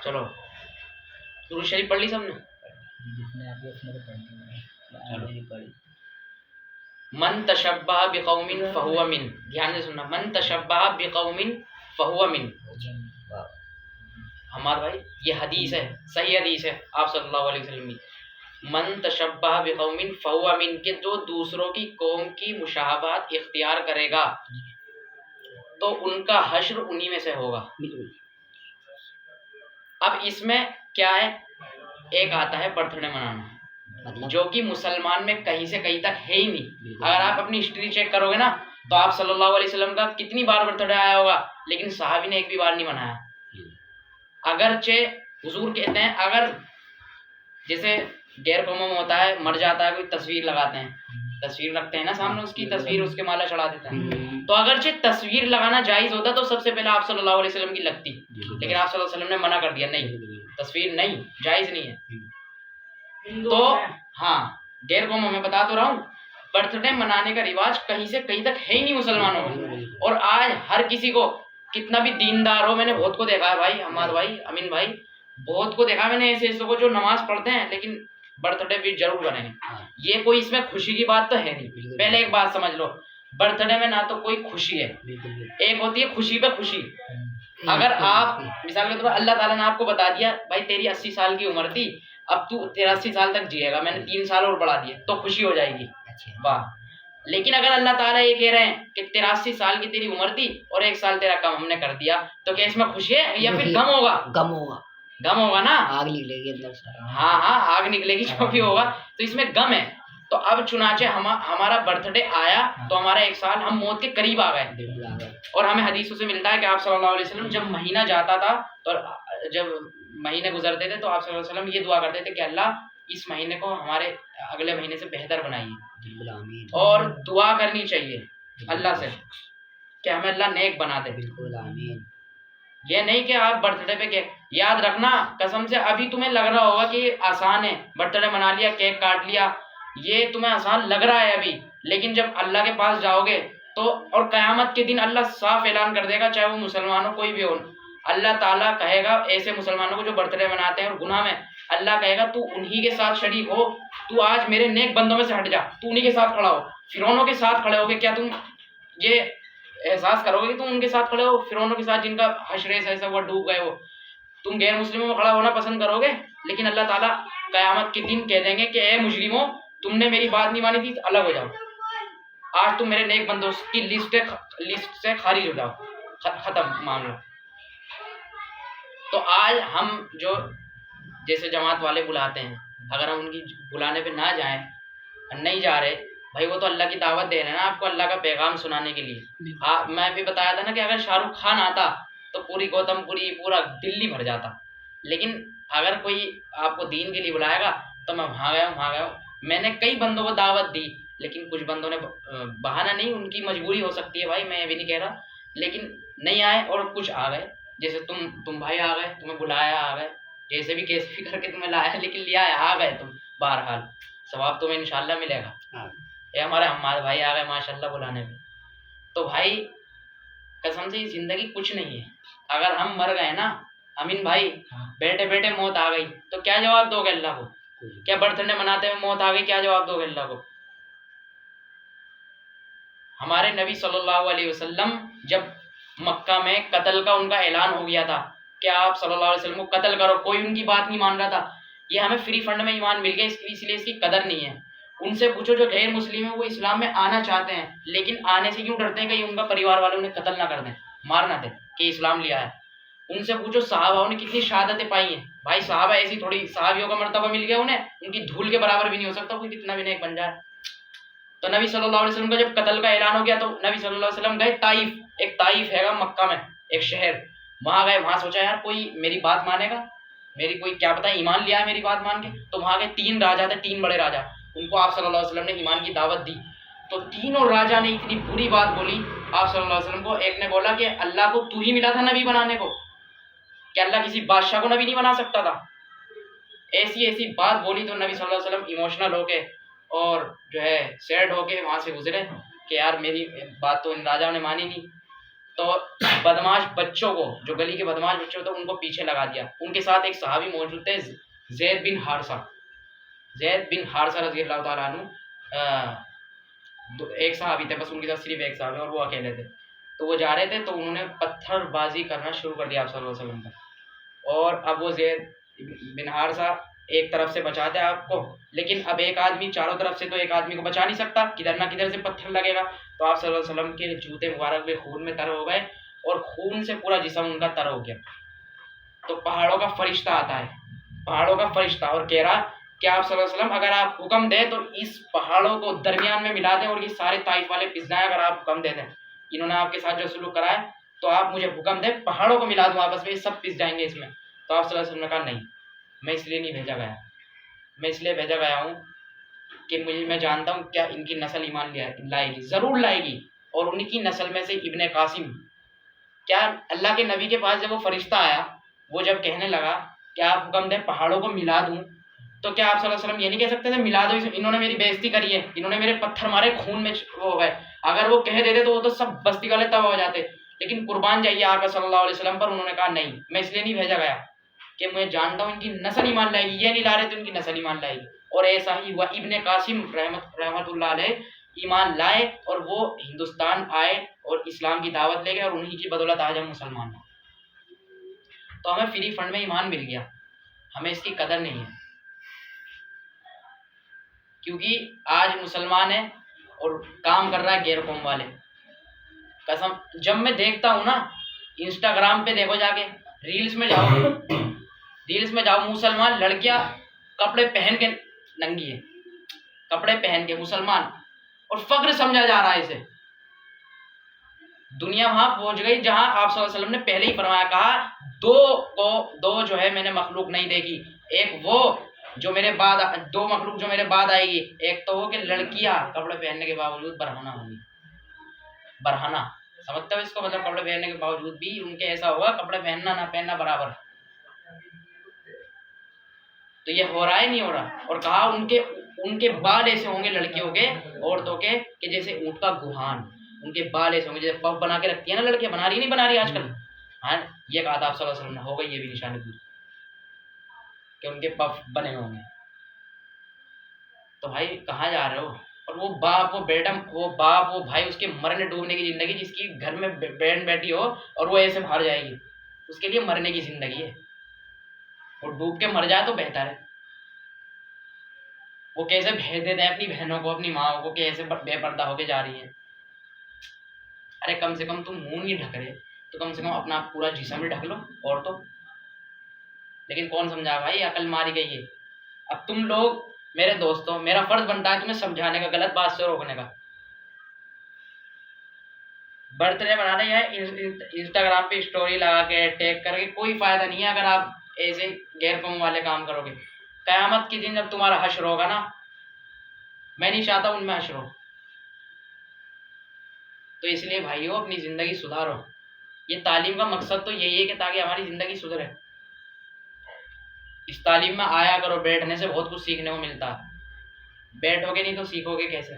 चलो दुरूद शरीफ पढ़ ली सबने? जिसने आती है उसने तो पढ़नी है, पढ़ी। मन तशब्बह बिकौमिन फहुवा मिन, ध्यान से सुनना, मन तशब्बह बिकौमिन फहुवा मिन। हमारे भाई ये हदीस है, सही हदीस है आप सल्लल्लाहु अलैहि वसल्लम की। मन तशब्बह बिकौमिन फहुवा मिन, के जो दूसरों की कौम की मुशाहबत इख्तियार करेगा तो उनका हश्र उन्हीं में से होगा। अब इसमें क्या है, एक आता है बर्थडे मनाना, मतलब जो कि मुसलमान में कहीं से कहीं तक है ही नहीं। अगर आप अपनी हिस्ट्री चेक करोगे ना तो आप सल्लल्लाहु अलैहि वसल्लम का कितनी बार बर्थडे आया होगा, लेकिन सहाबी ने एक भी बार नहीं मनाया। अगरचे हुजूर कहते हैं, अगर जैसे गैर कौमों में होता है, मर जाता है कोई, तस्वीर लगाते हैं, तस्वीर रखते हैं ना सामने, उसकी तस्वीर, उसके माला चढ़ा देते हैं। तो अगरचे तस्वीर लगाना जायज होता तो सबसे पहले आप सल्लल्लाहु अलैहि वसल्लम की लगती, लेकिन आप सल्लल्लाहु अलैहि वसल्लम ने मना कर दिया, नहीं तस्वीर नहीं, जायज नहीं है। तो हाँ, गैर कौमों में बता तो रहा हूँ, बर्थडे मनाने का रिवाज कहीं से कहीं तक है ही नहीं मुसलमानों में। और आज हर किसी को, कितना भी दीनदार हो, मैंने बहुत को देखा है भाई, हमाद भाई, अमीन भाई, बहुत को देखा मैंने ऐसे ऐसे को जो नमाज पढ़ते हैं लेकिन बर्थडे भी जरूर करेंगे। ये कोई इसमें खुशी की बात तो है नहीं। पहले एक बात समझ लो, बर्थडे में ना तो कोई खुशी है, एक होती है खुशी पे खुशी। अगर आप मिसाल के तौर पर अल्लाह ताला ने आपको बता दिया भाई तेरी 80 साल की उम्र थी, अब तू 83 साल तक जिएगा, मैंने 3 साल और बढ़ा दिए, तो खुशी हो जाएगी, वाह। लेकिन अगर अल्लाह ताला ये कह रहे हैं कि 83 साल की तेरी उम्र थी और 1 साल तेरा कम हमने कर दिया, तो क्या इसमें खुशी है या फिर गम होगा? गम होगा, गम होगा ना, आग निकलेगी अंदर से। हाँ हाँ, आग निकलेगी, जो भी होगा, तो इसमें गम है। तो अब चुनाचे हमारा बर्थडे आया तो हमारा 1 साल हम मौत के करीब आ गए। और हमें हदीसों से मिलता है कि आप सल्लल्लाहु अलैहि वसल्लम जब महीना जाता था, तो जब महीने गुजरते थे तो आप सल्लल्लाहु अलैहि वसल्लम ये दुआ करते थे कि अल्लाह इस महीने को हमारे अगले महीने से बेहतर बनाइए। और दुआ करनी चाहिए अल्लाह से कि हमें अल्लाह नेक बना दे। बिल्कुल आमीन। ये नहीं कि आप बर्थडे पे केक, याद रखना कसम से, अभी तुम्हें लग रहा होगा कि आसान है, बर्थडे मना लिया, केक काट लिया, ये तुम्हें आसान लग रहा है अभी, लेकिन जब अल्लाह के पास जाओगे तो, और क़यामत के दिन अल्लाह साफ ऐलान कर देगा, चाहे वो मुसलमान हो कोई भी हो, अल्लाह ताला कहेगा ऐसे मुसलमानों को जो बर्थडे मनाते हैं और गुनाह में, अल्लाह कहेगा तू उन्हीं के साथ शरीक हो, तू आज मेरे नेक बंदों में से हट जा, तू उन्हीं के साथ खड़ा हो, फिरौनों के साथ खड़े होगे। क्या तुम ये एहसास करोगे कि तुम उनके साथ खड़े हो, फिरौनों के साथ जिनका हशरेस है, सब वो डूब गए हो? तुम गैर मुस्लिमों में खड़ा होना पसंद करोगे? लेकिन अल्लाह ताला कयामत के दिन कह देंगे कि ए मुजरिमों, तुमने मेरी बात नहीं मानी थी, अलग हो जाओ, आज तुम मेरे नेक बंदों की लिस्ट से खारिज हो जाओ, खत्म मामला। तो आज हम जो जैसे जमात वाले बुलाते हैं, अगर हम उनकी बुलाने पे ना जाएं, नहीं जा रहे भाई, वो तो अल्लाह की दावत दे रहे हैं ना आपको, अल्लाह का पैगाम सुनाने के लिए। मैं भी बताया था ना कि अगर शाहरुख खान आता तो पूरी गौतमपुरी, पूरा दिल्ली भर जाता, लेकिन अगर कोई आपको दीन के लिए बुलाएगा तो मैं वहाँ गया हूँ। मैंने कई बंदों को दावत दी, लेकिन कुछ बंदों ने बहाना नहीं, उनकी मजबूरी हो सकती है भाई, मैं ये भी नहीं कह रहा, लेकिन नहीं आए, और कुछ आ गए, जैसे तुम भाई आ गए, तुम्हें बुलाया, आ गए, जैसे भी कैसे भी करके तुम्हें लाया, लेकिन लिया है, आ गए तुम, बहरहाल सवाब तुम्हें इंशाल्लाह मिलेगा। ये हमारे भाई आ गए माशाल्लाह बुलाने पे, तो भाई कसम से ये जिंदगी कुछ नहीं है। अगर हम मर गए ना अमीन भाई, बैठे बैठे मौत आ गई, तो क्या जवाब दोगे अल्लाह को? क्या बर्थडे मनाते हुए मौत आ गई, क्या जवाब दोगे अल्लाह को? हमारे नबी सल्लल्लाहु अलैहि वसल्लम जब मक्का में कत्ल का उनका ऐलान हो गया था कि आप सल्लल्लाहु अलैहि वसल्लम को कत्ल करो, कोई उनकी बात नहीं मान रहा था, ये हमें फ्री फंड में ईमान मिल गया, इसलिए इसकी कदर नहीं है। उनसे पूछो जो गैर मुस्लिम है, वो इस्लाम में आना चाहते हैं लेकिन आने से क्यों डरते हैं, कहीं उनका परिवार वाले उन्हें कत्ल ना कर दें, मार ना दें कि इस्लाम लिया है। उनसे पूछो सहाबाओं ने कितनी शहादतें पाई हैं, भाई सहाबा ऐसी थोड़ी, सहाबियों का मर्तबा मिल गया उन्हें, उनकी धूल के बराबर भी नहीं हो सकता कोई, कितना भी नेक बन जाए। तो नबी सल्लल्लाहु अलैहि वसल्लम का जब कत्ल का ऐलान हो गया तो नबी सल्लल्लाहु अलैहि वसल्लम गए ताइफ, एक ताइफ हैगा मक्का में एक शहर, वहां गए, वहां सोचा यार कोई मेरी बात मानेगा, मेरी कोई क्या पता ईमान लिया है मेरी बात मान के, तो वहां के 3 राजा थे, 3 बड़े राजा, उनको आप सल्लल्लाहु अलैहि वसल्लम ने ईमान की दावत दी। तो तीनों राजा ने इतनी बुरी बात बोली आप सल्लल्लाहु अलैहि वसल्लम को। एक ने बोला कि अल्लाह को तू ही मिला था नबी बनाने को, क्या अल्लाह किसी बादशाह को नबी नहीं बना सकता था? ऐसी ऐसी बात बोली तो नबी सल्लल्लाहु अलैहि वसल्लम इमोशनल होके और जो है सैड होके वहां से गुजरे कि यार मेरी बात तो इन राजाओं ने मानी नहीं। तो बदमाश बच्चों को, जो गली के बदमाश बच्चे होते उनको पीछे लगा दिया। उनके साथ एक सहाबी मौजूद थे, ज़ैद बिन हारसा रज़ी अल्लाह ताला अन्हु, एक सहाबी थे, बस उनके साथ सिर्फ एक सहाबी और वो अकेले थे। तो वो जा रहे थे तो उन्होंने पत्थरबाजी करना शुरू कर दिया आप सल्लल्लाहु अलैहि वसल्लम पर। और अब वो ज़ैद बिन हारसा एक तरफ से बचाते हैं आपको, लेकिन अब एक आदमी चारों तरफ से तो एक आदमी को बचा नहीं सकता, किधर ना किधर से पत्थर लगेगा। तो आप सल्लल्लाहु अलैहि वसल्लम के जूते मुबारक भी खून में तर हो गए और खून से पूरा जिस्म उनका तर हो गया। तो पहाड़ों का फरिश्ता आता है, पहाड़ों का फरिश्ता, और कह रहा कि आप सल्लल्लाहु अलैहि वसल्लम अगर आप हुक्म दें तो इस पहाड़ों को दरमियान में मिला दें और ये सारे ताइफ वाले पिस जाएं, अगर आप हुक्म दे दें। इन्होंने आपके साथ जो सुलूक करा है तो आप मुझे हुक्म दें, पहाड़ों को मिला दूं आपस में, ये सब पिस जाएंगे इसमें। तो आप सल्लल्लाहु अलैहि वसल्लम ने कहा नहीं, मैं इसलिए नहीं भेजा गया, मैं इसलिए भेजा गया हूँ कि मैं जानता हूँ क्या इनकी नस्ल ईमान लाएगी, ज़रूर लाएगी। और उनकी नस्ल में से इब्ने कासिम, क्या अल्लाह के नबी के पास जब वो फरिश्ता आया, वो जब कहने लगा कि आप हुक्म दें पहाड़ों को मिला दूं, तो क्या आप सल्लल्लाहु अलैहि वसल्लम ये नहीं कह सकते थे मिला दो, इन्होंने मेरी बेइज्जती करी है, इन्होंने मेरे पत्थर मारे, खून में वो हो गए। अगर वो कह देते तो वो तो सब बस्ती वाले तबाह हो जाते। लेकिन कुर्बान जाइए आका सल्लल्लाहु अलैहि वसल्लम पर, उन्होंने कहा नहीं, मैं इसलिए नहीं भेजा गया कि मैं जानता हूँ इनकी नस्ल ईमान लाएगी, ये नहीं ला रहे तो इनकी नस्ल ईमान लाएगी। और ऐसा ही हुआ, इब्ने कासिम रहमतुल्लाह अलैह ईमान लाए और वो हिंदुस्तान आए और इस्लाम की दावत ले गए, और उन्हीं की बदौलत आज हम मुसलमान हैं। तो हमें फ्री फंड में ईमान मिल गया, हमें इसकी कदर नहीं है, क्योंकि आज मुसलमान है और काम कर रहा है गैर कौम वाले। कसम, जब मैं देखता हूँ ना, इंस्टाग्राम पे देखो जाके, रील्स में जाओ मुसलमान लड़कियां कपड़े पहन के नंगी है, कपड़े पहन के मुसलमान, और फख्र समझा जा रहा है इसे। दुनिया वहां पहुंच गई जहां आप सल्लल्लाहु अलैहि वसल्लम ने पहले ही फरमाया, कहा दो जो है मैंने मखलूक नहीं देखी, एक वो जो मेरे बाद, दो मखलूक जो मेरे बाद आएगी, एक तो वो कि लड़कियां कपड़े पहनने के बावजूद बरहना होगी। बरहना समझते हो इसको, मतलब कपड़े पहनने के बावजूद भी उनके ऐसा होगा, कपड़े पहनना ना पहनना बराबर। तो ये हो रहा है नहीं हो रहा। और कहा उनके बाल ऐसे होंगे लड़कियों के, औरतों के, कि जैसे ऊंट का गुहान, उनके बाल ऐसे होंगे जैसे पफ बना के रखती है ना लड़कियां, बना रही नहीं बना रही आजकल, हाँ, ये कहा था आप सल्लल्लाहु अलैहि वसल्लम ने, हो गई ये भी निशानी पूरी कि उनके पफ बने होंगे। तो भाई कहाँ जा रहे हो? और वो बाप, वो भाई, उसके मरने डूबने की जिंदगी, जिसकी घर में बहन बैठी हो और वो ऐसे बाहर जाएगी, उसके लिए मरने की जिंदगी है। और डूब के मर जाए तो बेहतर है। वो कैसे भेज देते हैं अपनी बहनों को, अपनी माँ को, कैसे बेपर्दा होके जा रही है। अरे कम से कम तुम मुंह नहीं ढक रहे तो कम से कम अपना पूरा जिस्म भी ढक लो, और तो। लेकिन कौन समझा भाई, अकल मारी गई है। अब तुम लोग मेरे दोस्तों, मेरा फर्ज बनता है तुम्हें समझाने का, गलत बात से रोकने का। बर्थडे मनाने या इंस्टाग्राम पे स्टोरी लगा के टैग करके कोई फायदा नहीं है अगर आप ऐसे गैर कौम वाले काम करोगे। कयामत के दिन जब तुम्हारा हश्र होगा ना, मैं नहीं चाहता उनमें हश्र हो। तो इसलिए भाइयों अपनी जिंदगी सुधारो। ये तालीम का मकसद तो यही है कि ताकि हमारी जिंदगी सुधरे। इस तालीम में आया करो, बैठने से बहुत कुछ सीखने को मिलता है। बैठोगे नहीं तो सीखोगे कैसे?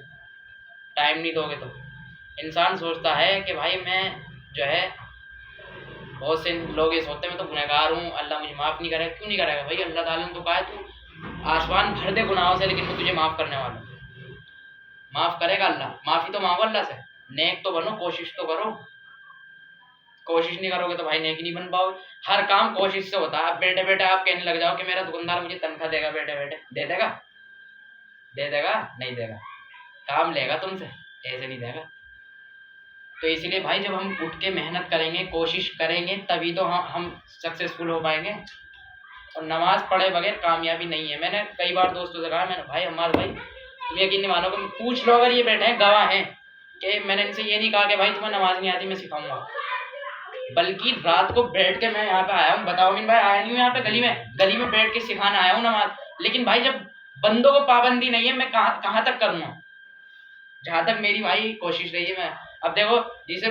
टाइम नहीं दोगे तो। इंसान सोचता है कि भाई मैं जो है, बहुत से लोग ये सोचते हैं मैं तो गुनहगार हूँ, अल्लाह मुझे माफ़ नहीं करेगा। क्यों नहीं करेगा भाई? अल्लाह ताला ने तो कहा है तू आसमान भर दे गुनाहों से, लेकिन मैं तुझे माफ़ करने वाला हूँ। माफ़ करेगा अल्लाह, माफ़ी तो मांगो अल्लाह से, नेक तो बनो, कोशिश तो करो। कोशिश नहीं करोगे तो भाई नेक नहीं बन पाओगे। हर काम कोशिश से होता है। अब बैठे बैठे आप कहने लग जाओ कि मेरा दुकानदार मुझे तनख्वाह देगा, बैठे बैठे दे देगा? दे देगा? नहीं देगा। काम लेगा तुमसे, ऐसे नहीं देगा। तो इसीलिए भाई जब हम उठ के मेहनत करेंगे, कोशिश करेंगे, तभी तो हम सक्सेसफुल हो पाएंगे। और नमाज पढ़े बगैर कामयाबी नहीं है। मैंने कई बार दोस्तों से कहा, मैंने भाई हमारे भाई तुम यकीन नहीं मानोगे, पूछ लो अगर ये बैठे हैं गवाह हैं कि मैंने इनसे ये नहीं कहा कि भाई तुम्हें नमाज नहीं आती मैं सिखाऊंगा, बल्कि रात को बैठ के मैं यहाँ पे आया हूँ। बताओ भाई, आया नहीं हूँ यहाँ पे, गली में बैठ के सिखाने आया हूँ नमाज। लेकिन भाई जब बंदों को पाबंदी नहीं है, मैं कहाँ तक करूँगा? जहाँ तक मेरी भाई कोशिश रही है। मैं अब देखो, जिसे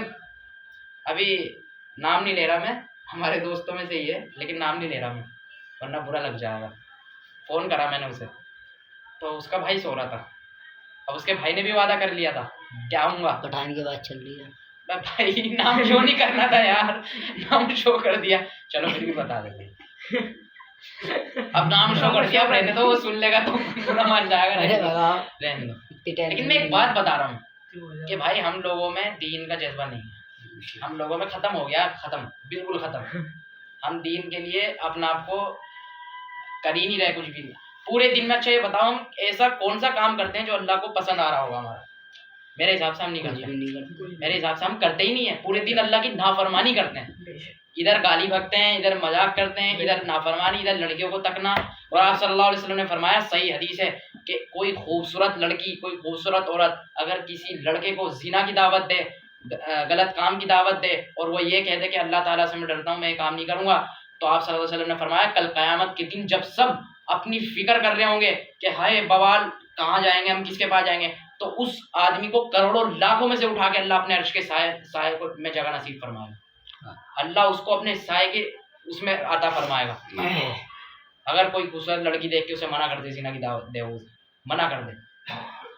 अभी नाम नहीं ले रहा मैं, हमारे दोस्तों में से ही है, लेकिन नाम नहीं ले रहा मैं वरना बुरा लग जाएगा। फ़ोन करा मैंने उसे, तो उसका भाई सो रहा था। अब उसके भाई ने भी वादा कर लिया था कि आऊँगा। पठान की बात चल रही है। भाई नाम शो नहीं करना था यार, नाम शो कर दिया, चलो फिर भी बता देते हैं। अब नाम शो कर दिया, अब रहने दो, वो सुन लेगा तो बुरा मान जाएगा, अरे बाबा रहने दो। इतनी टेंशन लेकिन मैं एक बात बता रहा हूँ नहीं कि भाई हम लोगों में दीन का जज्बा नहीं है, हम लोगों में खत्म हो गया, खत्म, बिल्कुल खत्म। हम दीन के लिए अपना आप को कर ही नहीं रहे कुछ भी। पूरे दिन में अच्छा ये बताओ, हम ऐसा कौन सा काम करते हैं जो अल्लाह को पसंद आ रहा होगा हमारा? मेरे हिसाब से हम नहीं कुछ करते, भी नहीं करते। मेरे हिसाब से हम करते ही नहीं है। पूरे दिन अल्लाह की नाफरमानी करते हैं, इधर गाली बकते हैं, इधर मजाक करते हैं, इधर नाफरमानी, इधर लड़कियों को तकना। और आप सल्लल्लाहु अलैहि वसल्लम ने फरमाया, सही हदीस है, कि कोई खूबसूरत लड़की, कोई खूबसूरत औरत अगर किसी लड़के को जिना की दावत दे, गलत काम की दावत दे, और वो ये कह दे कि अल्लाह ताला से मैं डरता हूँ, मैं ये काम नहीं करूँगा, तो आप सल्लल्लाहु अलैहि वसल्लम ने फरमाया, कल क़यामत के दिन जब सब अपनी फिक्र कर रहे होंगे कि हाय बवाल, कहाँ जाएंगे हम, किसके पास जाएंगे, तो उस आदमी को करोड़ों लाखों में से उठा के अल्लाह अपने अर्श के साए को में जगह नसीब फरमाएगा। अल्लाह उसको अपने साए के उसमें अता फरमाएगा। अगर कोई खूबसूरत लड़की देख के उसे मना कर दे, जिना की दावत दे, वो मना कर दे।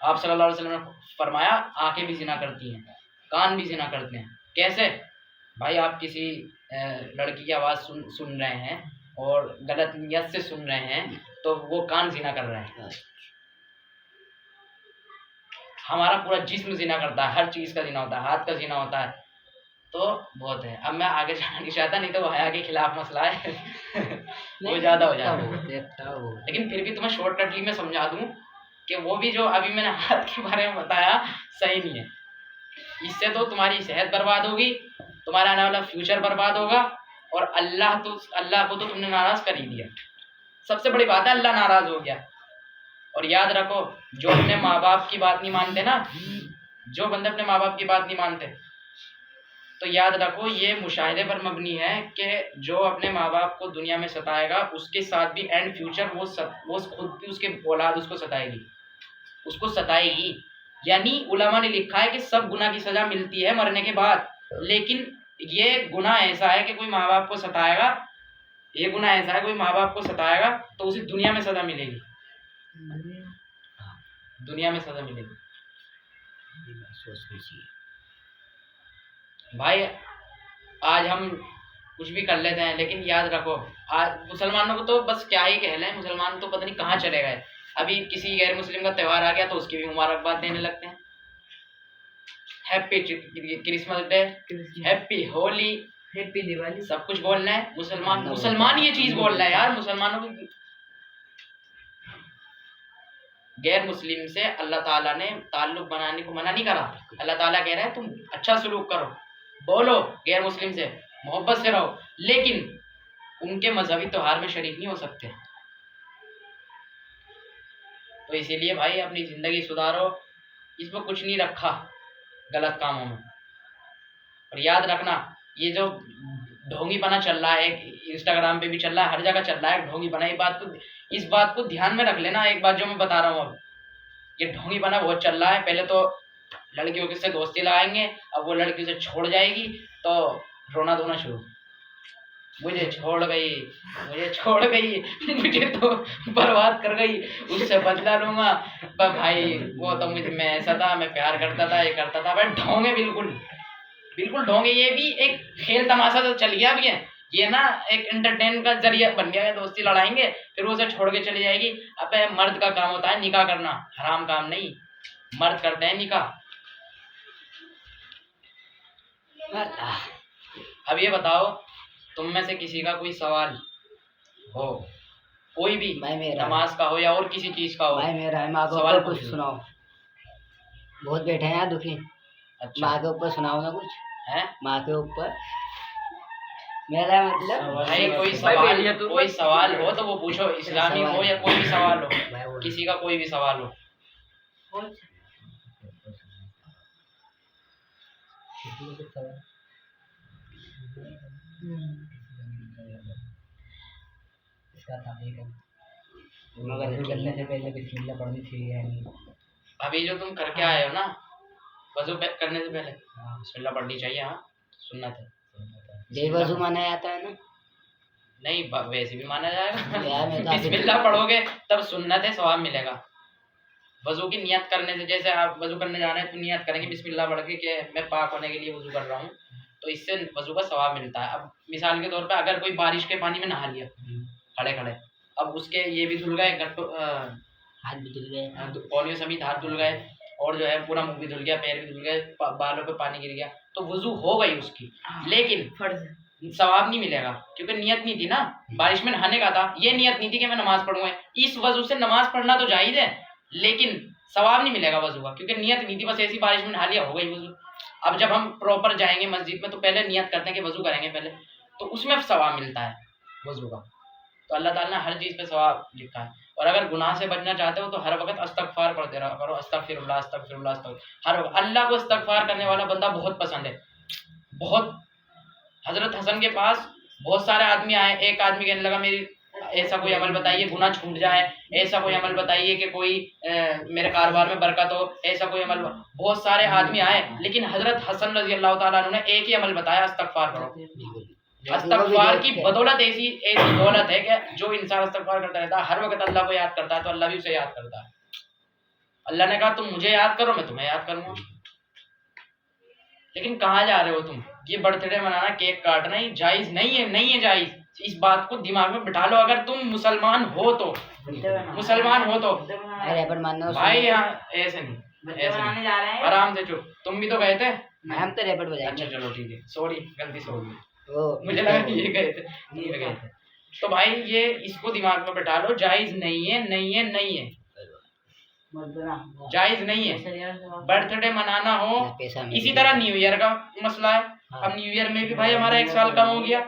आप सल्लल्लाहु अलैहि वसल्लम ने फरमाया, आंखें भी जिना करती हैं, कान भी जिना करते हैं। कैसे भाई? आप किसी लड़की की आवाज़ सुन रहे हैं और गलत नियत से सुन रहे हैं, तो वो कान जिना कर रहे हैं। हमारा पूरा जिस्म जिना करता है, हर चीज़ का जिना होता है, हाथ का जिना होता है, तो बहुत है। अब मैं आगे जाना नहीं चाहता, नहीं तो वो हया के खिलाफ मसला है वो ज़्यादा हो जाएगा। लेकिन फिर भी तुम्हें शॉर्टकटली में समझा दूं कि वो भी जो अभी मैंने हाथ के बारे में बताया सही नहीं है। इससे तो तुम्हारी सेहत बर्बाद होगी, तुम्हारा आने वाला फ्यूचर बर्बाद होगा, और अल्लाह को तो तुमने नाराज़ कर ही दिया। सबसे बड़ी बात है, अल्लाह नाराज़ हो गया। और याद रखो, जो अपने माँ बाप की बात नहीं मानते ना, जो बंदे अपने माँ बाप की बात नहीं मानते, तो याद रखो ये मुशाहिदे पर मबनी है कि जो अपने माँ बाप को दुनिया में सताएगा, उसके साथ भी एंड फ्यूचर वो खुद भी, उसके औलाद उसको सताएगी, उसको सताएगी। यानी उलमा ने लिखा है कि सब गुनाह की सज़ा मिलती है मरने के बाद, लेकिन ये गुनाह ऐसा है कि कोई माँ बाप को सताएगा, ये गुनाह ऐसा है कोई माँ बाप को सताएगा तो उसे दुनिया में सज़ा मिलेगी, दुनिया में सज़ा मिलेगी। भाई आज हम कुछ भी कर लेते हैं, लेकिन याद रखो, आज मुसलमानों को तो बस क्या ही कह लें, मुसलमान तो पता नहीं कहाँ चले गए। अभी किसी गैर मुस्लिम का त्यौहार आ गया तो उसकी भी मुबारकबाद देने लगते हैं, happy Christmas day, happy Holi, happy Diwali, सब कुछ बोल रहे हैं। मुसलमान ये चीज़ बोल रहा है यार। मुसलमानों को, गैर मुस्लिम से अल्लाह ताला ने ताल्लुक बनाने को मना नहीं करा। अल्लाह ताला कह रहा है तुम अच्छा सलूक करो, बोलो गैर मुस्लिम से मोहब्बत से रहो, लेकिन उनके मजहबी त्योहार में शरीक नहीं हो सकते। तो इसीलिए भाई अपनी ज़िंदगी सुधारो, इसमें कुछ नहीं रखा गलत कामों में। और याद रखना, ये जो ढोंगीपना चल रहा है, इंस्टाग्राम पे भी चल रहा है, हर जगह चल रहा है ढोंगीपना, इस बात को ध्यान में रख लेना। एक बात जो मैं बता रहा हूँ, अब ये ढोंगीपना बहुत चल रहा है। पहले तो लड़कियों से दोस्ती लगाएंगे, अब वो लड़की से छोड़ जाएगी तो रोना धोना शुरू, मुझे छोड़ गई, मुझे छोड़ गई, मुझे तो बर्बाद कर गई, उससे बदला लूंगा। पर भाई वो तो मैं ऐसा था, मैं प्यार करता था, ये करता था। भाई ढोंगे, बिल्कुल ढोंगे। ये भी एक खेल तमाशा तो चल गया भी है, ये ना एक एंटरटेन का जरिया बन गया है। दोस्ती लड़ाएंगे फिर वो उसे छोड़ के चली जाएगी। अब मर्द का काम होता है निकाह करना, हराम काम नहीं, मर्द करते हैं निकाह। अब ये बताओ, तुम में से किसी का कोई सवाल हो, कोई भी, नमाज का हो या और किसी चीज का हो? भाई मेरा है, माँ के ऊपर कुछ सुनाओ, बहुत बैठे हैं यार दुखी। अच्छा, माँ के ऊपर सुनाओ ना कुछ है, माँ के ऊपर। मेरा मतलब भाई कोई सवाल हो तो वो पूछो, इस्लामी हो या कोई भी सवाल हो, किसी का कोई भी सवाल हो। मगर करने से पहले बिस्मिल्लाह पढ़नी चाहिए। अभी जो तुम करके आए हो ना, वजू करने से पहले बिस्मिल्लाह पढ़नी चाहिए। हाँ, सुन्नत है। जय वजू माना जाता है ना? नहीं, वैसे भी माना जाएगा। बिस्मिल्लाह पढ़ोगे तब सुन्नत है, सवाब मिलेगा। वजू की नियत करने से, जैसे आप वजू करने जा रहे हैं तो नियत करेंगे बिस्मिल्लाह पढ़ के कि मैं पाक होने के लिए वजू कर रहा हूँ, तो इससे वजू का सवाब मिलता है। अब मिसाल के तौर पे अगर कोई बारिश के पानी में नहा लिया खड़े खड़े, अब उसके ये भी धुल गए, हाथ भी धुल गए, पौलियों समेत हाथ धुल गए, और जो है पूरा मुंह भी धुल गया, पैर भी धुल गए, बालों पे पानी गिर गया, तो वजू हो गई उसकी, लेकिन सवाब नहीं मिलेगा क्योंकि नियत नहीं थी ना, बारिश में नहाने का था, ये नियत नहीं थी कि मैं नमाज पढ़ूंगा। इस वजू से नमाज पढ़ना तो जायज है लेकिन सवाब नहीं मिलेगा वजू का, क्योंकि नियत नहीं थी, बस ऐसी बारिश में नहा लिया, हो गई वजू। अब जब हम प्रॉपर जाएंगे मस्जिद में तो पहले नियत करते हैं कि वजू करेंगे पहले, तो उसमें सवाब मिलता है वजू का। तो अल्लाह ताला ने हर चीज़ पे सवाब लिखा है। और अगर गुनाह से बचना चाहते हो तो हर वक्त अस्तगफार पढ़ते रहा करो, अस्तगफिरुल्लाह अस्तगफिरुल्लाह अस्तगफिरुल्लाह, हर वक्त। अल्लाह को अस्तगफार करने वाला बंदा बहुत पसंद है, बहुत। हजरत हसन के पास बहुत सारे आदमी आए, एक आदमी कहने लगा मेरी ऐसा कोई अमल बताइए गुनाह छूट जाए, ऐसा कोई अमल बताइए कि कोई मेरे कारोबार में बरकत हो, ऐसा कोई अमल। बहुत सारे आदमी आए लेकिन हजरत हसन रजी अल्लाह ताला अन्हु ने एक ही अमल बताया, अस्तगफार करो। अस्तगफार की बदौलत ऐसी दौलत है कि जो इंसान अस्तगफार करता रहता है, हर वक्त अल्लाह को याद करता है, तो अल्लाह भी उसे याद करता है। अल्लाह ने कहा तुम मुझे याद करो मैं तुम्हें याद करूंगा। लेकिन कहाँ जा रहे हो तुम? ये बर्थडे मनाना, केक काटना, ये जायज नहीं है, नहीं है जायज। इस बात को दिमाग में बिठा लो, अगर तुम मुसलमान हो तो, मुसलमान हो तो भाई यहाँ ऐसे नहीं, ऐसे नहीं, जा रहे हैं आराम से चुप। तुम भी तो गए थे। हम तो रैपट बजाएंगे। अच्छा चलो ठीक है, सॉरी गलती से हो गई, मुझे लगा ये गए थे, ये गए थे। तो भाई ये इसको दिमाग में बिठा लो, जायज नहीं है, नहीं है, नहीं है, जायज नहीं है। बर्थडे मनाना हो, इसी तरह न्यू ईयर का मसला है। अब न्यू ईयर में भी भाई हमारा 1 साल कम हो गया,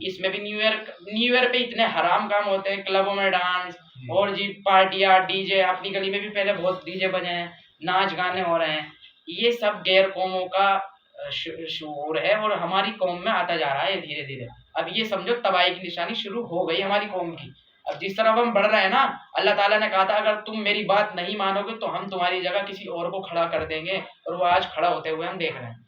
इसमें भी न्यू ईयर पे इतने हराम काम होते हैं, क्लबों में डांस और जी पार्टियां, डीजे। अपनी गली में भी पहले बहुत डीजे बजे हैं, नाच गाने हो रहे हैं, ये सब गैर कौमों का शूर है और हमारी कौम में आता जा रहा है धीरे धीरे। अब ये समझो तबाही की निशानी शुरू हो गई हमारी कौम की। अब जिस तरह हम बढ़ रहे हैं ना, अल्लाह ताला ने कहा था अगर तुम मेरी बात नहीं मानोगे तो हम तुम्हारी जगह किसी और को खड़ा कर देंगे, और वो आज खड़ा होते हुए हम देख रहे हैं।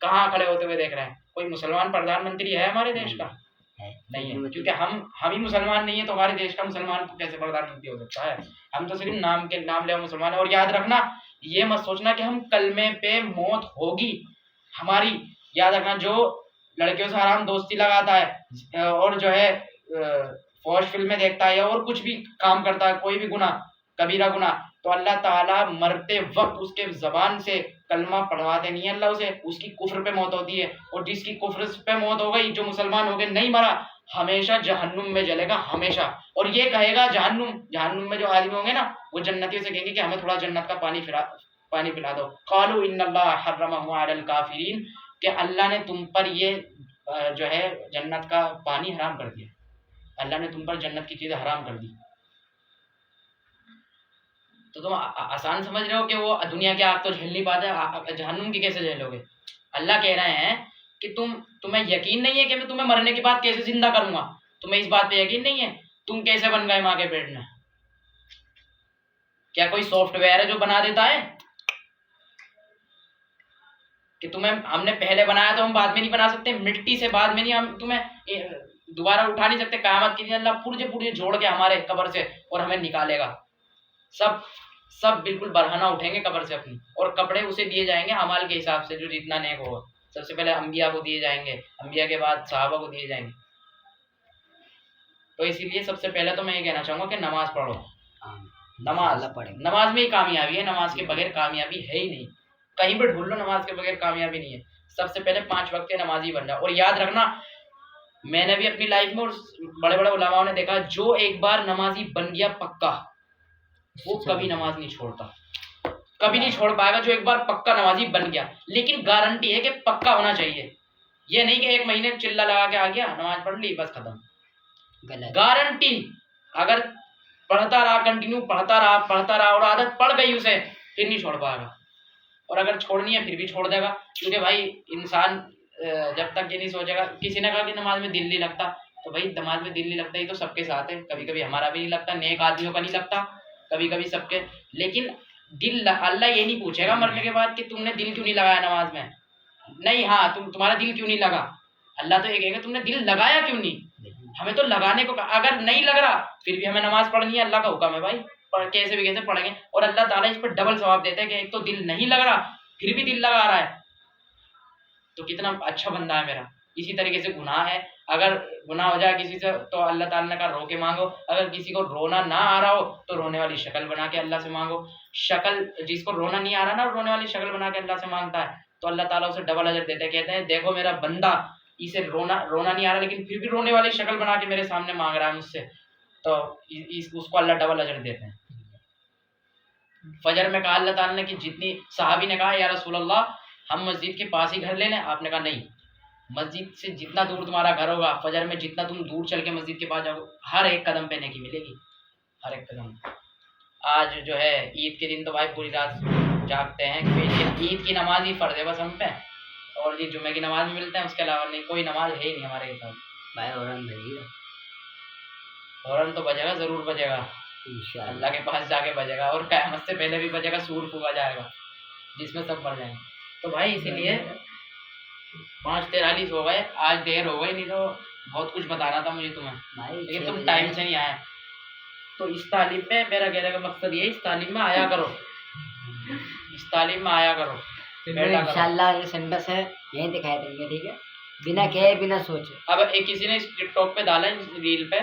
कहाँ खड़े होते हुए देख रहे हैं? कोई मुसलमान प्रधानमंत्री है हमारे देश का? नहीं है, क्योंकि हम ही मुसलमान नहीं है तो हमारे देश का मुसलमान कैसे प्रधानमंत्री हो सकता है? हम तो सिर्फ नाम ले मुसलमान है। और याद रखना, ये मत सोचना कि हम कलमे पे मौत होगी हमारी। याद रखना, जो लड़कियों से हराम दोस्ती लगाता है और जो है फौज फिल्में देखता है और कुछ भी काम करता है, कोई भी गुनाह, कबीरा गुनाह, तो अल्लाह ताला मरते वक्त उसके जबान से कलमा पढ़वाते नहीं है अल्लाह उसे, उसकी कुफ्र पे मौत होती है। और जिसकी कुफ्र पे मौत हो गई, जो मुसलमान हो गए, नहीं मरा, हमेशा जहन्नुम में जलेगा, हमेशा। और ये कहेगा जहन्नुम में जो आदमी होंगे ना, वो जन्नतियों से कहेंगे कि हमें थोड़ा जन्नत का पानी पिला दो। कालू इन्नल्लाह हर्रमहु अलल काफिरीन, कि अल्लाह ने तुम पर ये जो है जन्नत का पानी हराम कर दिया, अल्लाह ने तुम पर जन्नत की चीजें हराम कर दी। तो तुम आसान समझ रहे हो कि वो दुनिया की आग तो झेल नहीं पाते, जहन्नुम की कैसे झेलोगे? अल्लाह कह रहे हैं कि तुम्हें यकीन नहीं है कि मैं तुम्हें मरने के बाद कैसे जिंदा करूंगा? तुम्हें इस बात पे यकीन नहीं है? तुम कैसे बन गए माँ के पेट में? क्या कोई सॉफ्टवेयर है जो बना देता है कि तुम्हें हमने पहले बनाया तो हम बाद में नहीं बना सकते? मिट्टी से बाद में नहीं हम तुम्हें दोबारा उठा नहीं सकते? क़यामत के दिन अल्लाह पुर्जे जोड़ के हमारे कब्र से और हमें निकालेगा। सब बिल्कुल बरहना उठेंगे कब्र से अपनी, और कपड़े उसे दिए जाएंगे अमाल के हिसाब से, जो जितना नेक होगा। सबसे पहले अंबिया को दिए जाएंगे, अंबिया के बाद सहाबा को दिए जाएंगे। तो इसीलिए सबसे पहले तो मैं ये कहना चाहूंगा कि नमाज पढ़ो। नमाज में ही कामयाबी है, नमाज के बगैर कामयाबी है ही नहीं। कहीं पर ढूंढ लो, नमाज के बगैर कामयाबी नहीं है। सबसे पहले 5 वक्त के नमाजी बन जाओ। और याद रखना, मैंने भी अपनी लाइफ में और बड़े बड़े उलमाओं ने देखा, जो एक बार नमाजी बन गया पक्का, वो कभी नमाज नहीं छोड़ता, कभी नहीं छोड़ पाएगा। जो एक बार पक्का नमाजी बन गया, लेकिन गारंटी है कि पक्का होना चाहिए। ये नहीं कि 1 महीने चिल्ला लगा के आ गया, नमाज पढ़ ली, बस खत्म। गारंटी, अगर पढ़ता रहा, कंटिन्यू पढ़ता रहा और आदत पड़ गई उसे, फिर नहीं छोड़ पाएगा। और अगर छोड़नी है फिर भी छोड़ देगा, क्योंकि भाई इंसान जब तक ये नहीं सोचेगा। किसी ने कहा कि नमाज में दिल नहीं लगता, तो भाई नमाज में दिल नहीं लगता, ये तो सबके साथ है। कभी कभी हमारा भी नहीं लगता, नेक आदमियों का नहीं लगता, कभी कभी सबके। लेकिन दिल अल्लाह ये नहीं पूछेगा मरने के बाद कि तुमने दिल क्यों नहीं लगाया नमाज में। नहीं, हाँ तुम्हारा दिल क्यों नहीं लगा, अल्लाह तो ये कहेगा तुमने दिल लगाया क्यों नहीं। हमें तो लगाने को, अगर नहीं लग रहा फिर भी हमें नमाज पढ़नी है, अल्लाह का हुक्म है भाई। कैसे भी कैसे पढ़ेंगे, और अल्लाह ताला इस पर डबल सवाब देता है कि एक तो दिल नहीं लग रहा फिर भी दिल लगा रहा है, तो कितना अच्छा बंदा है मेरा। इसी तरीके से गुनाह है, अगर गुनाह हो जाए किसी से तो अल्लाह ताला ने कहा रो के मांगो, अगर किसी को रोना ना आ रहा हो तो रोने वाली शक्ल बना के अल्लाह से मांगो। शक्ल, जिसको रोना नहीं आ रहा ना, रोने वाली शक्ल बना के अल्लाह से मांगता है तो अल्लाह ताला उसे डबल अजर देते हैं। कहते हैं देखो मेरा बंदा, इसे रोना नहीं आ रहा लेकिन फिर भी रोने वाली शक्ल बना के मेरे सामने मांग रहा है मुझसे, तो उसको अल्लाह डबल अजर देते हैं। फजर में कहा अल्लाह ताला ने कि जितनी, सहाबी ने कहा या रसूल अल्लाह हम मस्जिद के पास ही घर ले लें, आपने कहा नहीं, मस्जिद से जितना दूर तुम्हारा घर होगा, फजर में जितना तुम दूर चल के मस्जिद के पास जाओगे, हर एक कदम पे नेकी मिलेगी, हर एक कदम। आज जो है ईद के दिन तो भाई पूरी रात जागते हैं, क्योंकि ईद की नमाज ही फर्ज है बस हम पे, और ये जुमे की नमाज भी मिलते हैं, उसके अलावा नहीं कोई नमाज है ही नहीं हमारे साथ। भाई हॉर्न बजेगा, हॉर्न तो बजेगा, जरूर बजेगा, अल्लाह के पास जाके बजेगा, और क़यामत से पहले भी बजेगा, सूर फूका जाएगा जिसमें सब मर जाएंगे। तो भाई इसीलिए 5:43 हो गए, आज देर हो गई, नहीं तो बहुत कुछ बताना था मुझे तुम्हें, लेकिन तुम टाइम से नहीं आए। तो इस तालीम में मेरा कहने का मकसद ये, इस तालीम में आया करो, इस तालीम में आया करो, इंशाल्लाह ये संडे से यही दिखाई देंगे, ठीक है, बिना कहे बिना सोचे। अब एक किसी ने टिकटॉक पे डाला रील पे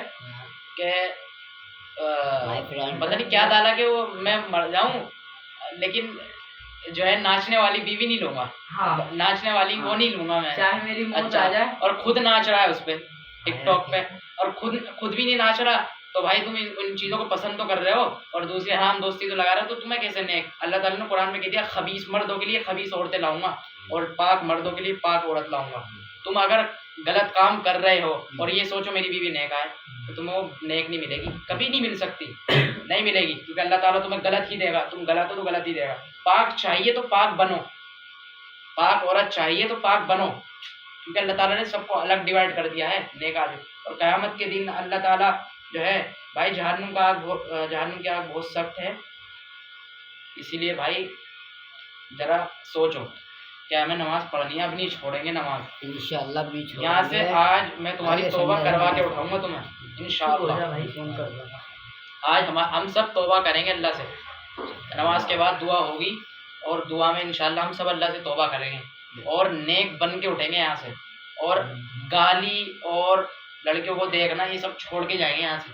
कि पता नहीं क्या डाला कि वो मैं मर जाऊं लेकिन जो है नाचने वाली बीवी नहीं लूंगा। हाँ। नाचने वाली वो नहीं लूंगा मैं, चाहे मेरी मौत आ जाए। और खुद नाच रहा है उस पे टिकटॉक पे, और खुद भी नहीं नाच रहा, तो भाई तुम इन चीजों को पसंद तो कर रहे हो और दूसरी हराम दोस्ती तो लगा रहे हो, तो तुम्हें कैसे नेक। अल्लाह ताला ने कुरान में कह दिया खबीस मर्दों के लिए खबीस औरतें लाऊंगा और पाक मर्दों के लिए पाक औरत लाऊंगा। तुम अगर गलत काम कर रहे हो और ये सोचो मेरी बीवी नेक है, तो तुम्हें वो नेक नहीं मिलेगी, कभी नहीं मिल सकती, नहीं मिलेगी, क्योंकि अल्लाह ताला तुम्हें गलत ही देगा, तुम गलत हो तो गलत ही देगा। पाक चाहिए तो पाक बनो, पाक औरत चाहिए तो पाक बनो, क्योंकि अल्लाह ताला ने सबको अलग डिवाइड कर दिया है नेक आदमी। और क़यामत के दिन अल्लाह ताला जो है भाई जहन्नुम की आग बहुत सख्त है, इसीलिए भाई जरा सोचो क्या हमें नमाज पढ़नी है, अब नहीं छोड़ेंगे नमाज इंशाअल्लाह। भी यहाँ से आज मैं तुम्हारी तौबा करवा के उठाऊंगा तुम्हें इंशाअल्लाह। आज हम सब तौबा करेंगे अल्लाह से, नमाज के बाद दुआ होगी और दुआ में इंशाअल्लाह हम सब अल्लाह से तौबा करेंगे और नेक बन के उठेंगे यहाँ से, और गाली और लड़कियों को देखना ये सब छोड़ के जाएंगे यहाँ से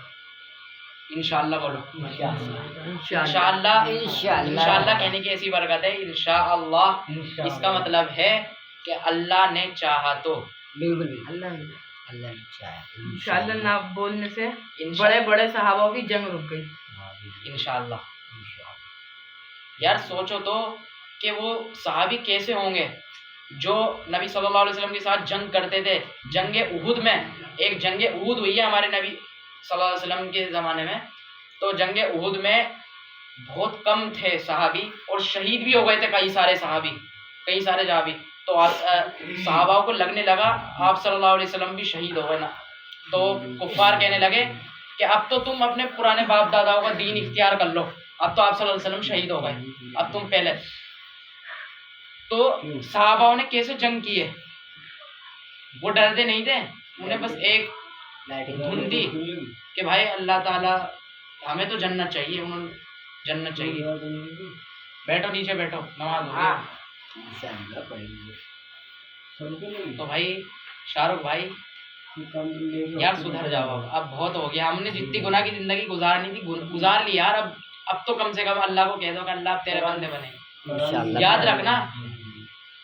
इंशाअल्लाह। बोलो इंशाअल्लाह। इंशाअल्लाह कहने की ऐसी बरकत है इंशाअल्लाह, इसका मतलब है कि अल्लाह ने चाहा तो, बिल्कुल अल्लाह ने चाहा, इंशाअल्लाह ना बोलने से बड़े बड़े सहाबा की जंग रुक गई इंशाअल्लाह। यार सोचो तो कि वो सहाबी कैसे होंगे जो नबी सल्लल्लाहु अलैहि वसल्लम के साथ जंग करते थे। जंगे उहुद में, एक जंगे उहुद हुई है हमारे नबी सल्लल्लाहु अलैहि वसल्लम के ज़माने में, तो जंगे उहुद में बहुत कम थे सहाबी और शहीद भी हो गए थे कई सारे सहाबी, कई सारे सहाबी। तो आप सहाबाओं को लगने लगा आप सल्लल्लाहु अलैहि वसल्लम भी शहीद हो गए ना, तो कुफ्फार कहने लगे कि अब तो तुम अपने पुराने बाप दादाओं का दीन इख्तियार कर लो, अब तो आप सल्लल्लाहु अलैहि वसल्लम शहीद हो गए, अब तुम पहले। तो सहाबाओं ने कैसे जंग की है, वो डरते नहीं थे, उन्हें बस एक धुन थी कि भाई अल्लाह ताला हमें तो जन्नत चाहिए, उन्होंने जन्नत चाहिए। बैठो नीचे बैठो, नमाज हो तो भाई शाहरुख भाई यार सुधर जाओ, अब बहुत हो गया, हमने जितनी गुनाह की जिंदगी गुजारनी थी गुजार ली यार, अब तो कम से कम अल्लाह को कह दो कि अल्लाह तेरे बंदे बने। याद रखना,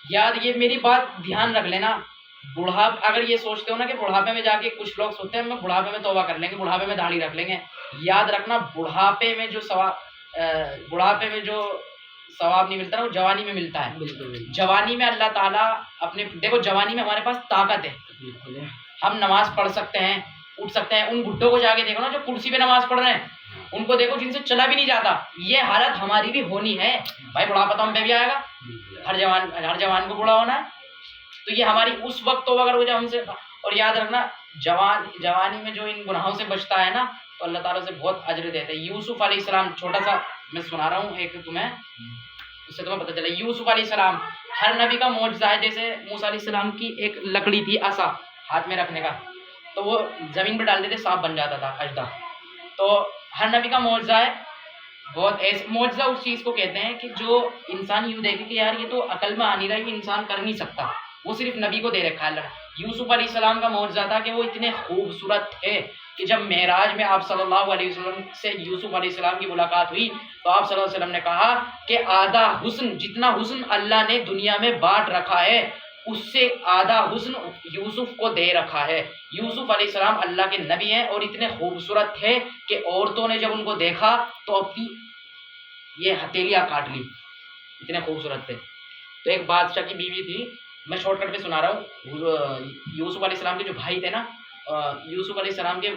याद ये मेरी बात ध्यान रख लेना, बुढ़ापे अगर ये सोचते हो ना कि बुढ़ापे में जाके, कुछ लोग सोचते हैं मैं बुढ़ापे में तौबा कर लेंगे, बुढ़ापे में दाढ़ी रख लेंगे, याद रखना बुढ़ापे में जो सवाब नहीं मिलता ना, वो जवानी में मिलता है। जवानी में अल्लाह ताला अपने, देखो जवानी में हमारे पास ताकत है, हम नमाज पढ़ सकते हैं, उठ सकते हैं। उन बुड्ढों को जाके देखो ना जो कुर्सी पे नमाज पढ़ रहे हैं, उनको देखो जिनसे चला भी नहीं जाता। ये हालत हमारी भी होनी है भाई, बुढ़ापा तो हम पे भी आएगा, हर जवान को बूढ़ा होना है, तो ये हमारी उस वक्त तो अगर हो जाए हमसे। और याद रखना जवानी में जो इन गुनाहों से बचता है ना, तो अल्लाह ताला से बहुत अजर देते हैं। यूसुफ अलैहिस्सलाम, छोटा सा मैं सुना रहा हूँ एक तुम्हें, उससे तुम्हें पता चला। यूसुफ अलैहिस्सलाम हर नबी का मौजज़ा है, जैसे मूसा अलैहिस्सलाम की एक लकड़ी थी आसा हाथ में रखने का, तो वो ज़मीन पर डालते थे सांप बन जाता था अजदा, तो हर नबी का मौजज़ा है बहुत ऐसे मौजज़ा उस चीज़ को कहते हैं कि जो इंसान यूँ देखे कि यार ये तो अकल में आ नहीं रहा, ये इंसान कर नहीं सकता, वो सिर्फ नबी को दे रखा है अल्लाह ने। यूसुफ अलैहिस्सलाम का मौजज़ा था कि वो इतने खूबसूरत थे कि जब मेराज में आप सल्लल्लाहु अलैहि वसल्लम से यूसुफ अलैहिस्सलाम की मुलाकात हुई तो आप सल्लल्लाहु अलैहि वसल्लम ने कहा कि आधा हुस्न, जितना हुस्न अल्लाह ने दुनिया में बांट रखा है उससे आधा हुस्न यूसुफ को दे रखा है। यूसुफ अलैहिस्सलाम अल्लाह के नबी हैं और इतने खूबसूरत थे कि औरतों ने जब उनको देखा तो अपनी ये हथेलियाँ काट ली, इतने खूबसूरत थे। तो एक बादशाह की बीवी थी, मैं शॉर्टकट में सुना रहा हूँ। यूसुफ अलैहिस्सलाम के जो भाई थे ना, यूसुफ अलैहिस्सलाम के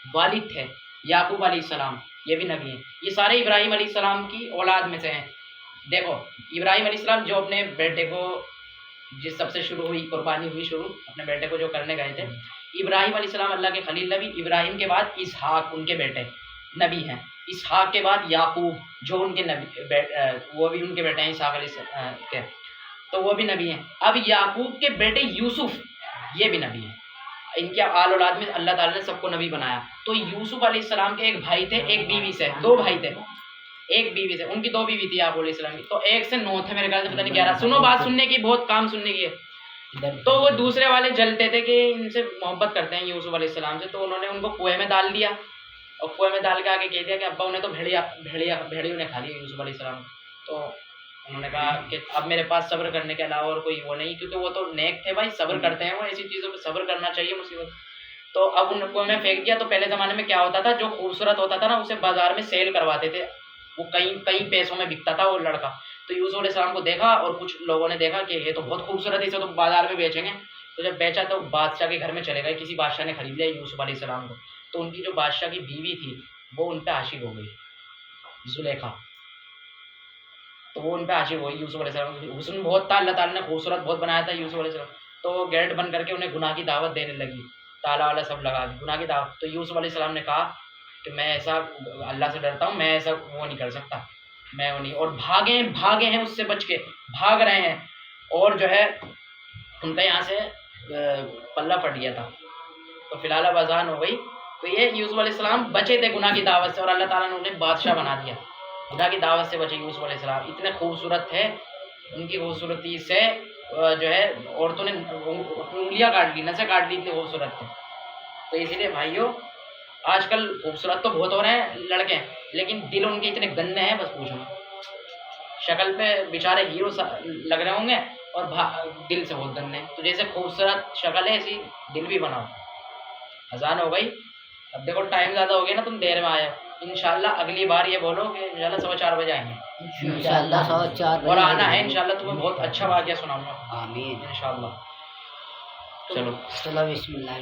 वालिद थे याकूब अलैहिस्सलाम, ये भी नबी हैं। ये सारे इब्राहिम अलैहिस्सलाम की औलाद में से हैं। देखो इब्राहिम अलैहिस्सलाम जो अपने बेटे को, जिस सबसे शुरू हुई कुर्बानी हुई शुरू, अपने बेटे को जो करने गए थे, इब्राहिम अलैहिस्सलाम अल्लाह के खलील नबी। इब्राहिम के बाद इसहाक उनके बेटे नबी हैं। इसहाक के बाद याकूब जो उनके नबी वो भी उनके बेटे हैं इसहाक अलैहिस्सलाम के, तो वो भी नबी हैं। अब याकूब के बेटे यूसुफ ये भी नबी हैं। इनके आल औलाद में अल्लाह ताला ने सबको नबी बनाया। तो यूसुफ अलैहिस्सलाम के एक भाई थे, एक बीवी से, दो भाई थे, एक बीवी से, उनकी दो बीवी थी याकूब अलैहिस्सलाम की, तो एक से 9 थे मेरे ख्याल से, पता नहीं 11। सुनो बात सुनने की, बहुत काम सुनने की है। तो वो दूसरे वाले जलते थे कि इनसे मोहब्बत करते हैं यूसुफ अलैहिस्सलाम से, तो उन्होंने उनको कुएं में डाल दिया और कुएं में डाल के आगे कह दिया कि अब्बा उन्हें तो भेड़ियों ने खा लिया यूसुफ अलैहिस्सलाम। तो उन्होंने कहा कि अब मेरे पास सब्र करने के अलावा और कोई वो नहीं, क्योंकि वो तो नेक थे भाई, सब्र करते हैं वो, ऐसी चीज़ों पे सब्र करना चाहिए मुसीबत। तो अब उन कुएं में फेंक दिया। तो पहले ज़माने में क्या होता था, जो खूबसूरत होता था ना उसे बाजार में सेल करवाते थे, वो कई पैसों में बिकता था वो लड़का। तो यूसुफ अलैहिस्सलाम को देखा और कुछ लोगों ने देखा कि ये तो बहुत खूबसूरत है, इसे तो बाजार में बेचेंगे। तो जब बेचा तो बादशाह के घर में चले गए, किसी बादशाह ने खरीद लिया यूसुफ अलैहिस्सलाम को। तो उनकी जो बादशाह की बीवी थी वो उन पर आशिक हो गई, जुलेखा। तो वो उन पर आशिक हो गई यूसुफ अलैहिस्सलाम। हुस्न बहुत था, अल्लाह ताला ने खूबसूरत बहुत बनाया था यूसुफ अलैहिस्सलाम। तो वो गेट बंद करके उन्हें गुनाह की दावत देने लगी, ताला वाला सब लगा के गुनाह की दावत। तो यूसुफ अलैहिस्सलाम ने कहा कि मैं ऐसा अल्लाह से डरता हूँ, मैं ऐसा वो नहीं कर सकता, मैं वो नहीं। और भागे हैं उससे बच के, भाग रहे हैं। और जो है उनका यहाँ से पल्ला फट गया था। तो फिलहाल अब अजान हो गई। तो ये यूसुफ अलैहिस्सलाम बचे थे गुनाह की दावत से और अल्लाह ताला ने उन्हें बादशाह बना दिया। खुदा की दावत से बचे यूसुफ अलैहिस्सलाम, इतने खूबसूरत थे। उनकी खूबसूरती से जो है औरतों ने उंगलियां काट ली, नसें काट ली, इतने खूबसूरत थे। तो इसीलिए भाइयों आजकल खूबसूरत तो बहुत हो रहे हैं लड़के, लेकिन दिल उनके इतने गंदे हैं बस पूछो। शक्ल पे बेचारे हीरो लग रहे होंगे और दिल से बहुत गंदे हैं। तो जैसे खूबसूरत शक्ल है ऐसी दिल भी बनाओ। अजान हो गई, अब देखो टाइम ज़्यादा हो गया ना, तुम देर में आए। इंशाल्लाह अगली बार ये बोलो कि इंशाल्लाह 4:15 बजे आएंगे इंशाल्लाह 4:15 और आना है इंशाल्लाह, तुम्हें बहुत अच्छा वाक़या सुनाऊंगा आमीन इंशाल्लाह। चलो चलो बिस्मिल्लाह।